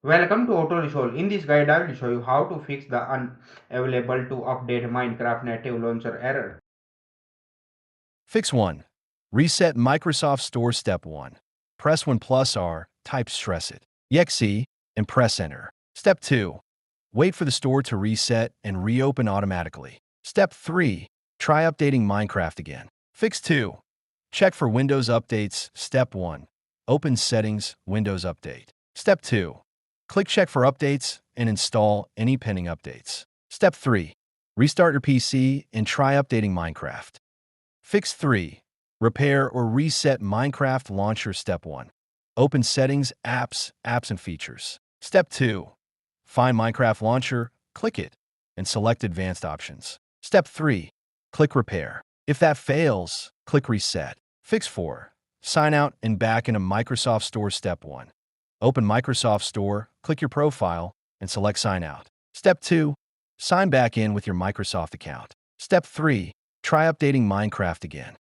Welcome to Auto Resolve. In this guide, I will show you how to fix the unavailable to update Minecraft native launcher error. Fix 1. Reset Microsoft Store Step 1. Press 1 plus R, type stress it. exe, and press Enter. Step 2. Wait for the store to reset and reopen automatically. Step 3. Try updating Minecraft again. Fix 2. Check for Windows updates. Step 1. Open Settings, Windows Update. Step 2. Click Check for updates and install any pending updates. Step 3. Restart your PC and try updating Minecraft. Fix 3. Repair or reset Minecraft Launcher. Step 1. Open Settings, Apps and Features. Step 2. Find Minecraft Launcher, click it, and select Advanced Options. Step 3. Click Repair. If that fails, click Reset. Fix 4. Sign out and back into Microsoft Store. Step 1. Open Microsoft Store, click your profile, and select Sign Out. Step 2. Sign back in with your Microsoft account. Step 3. Try updating Minecraft again.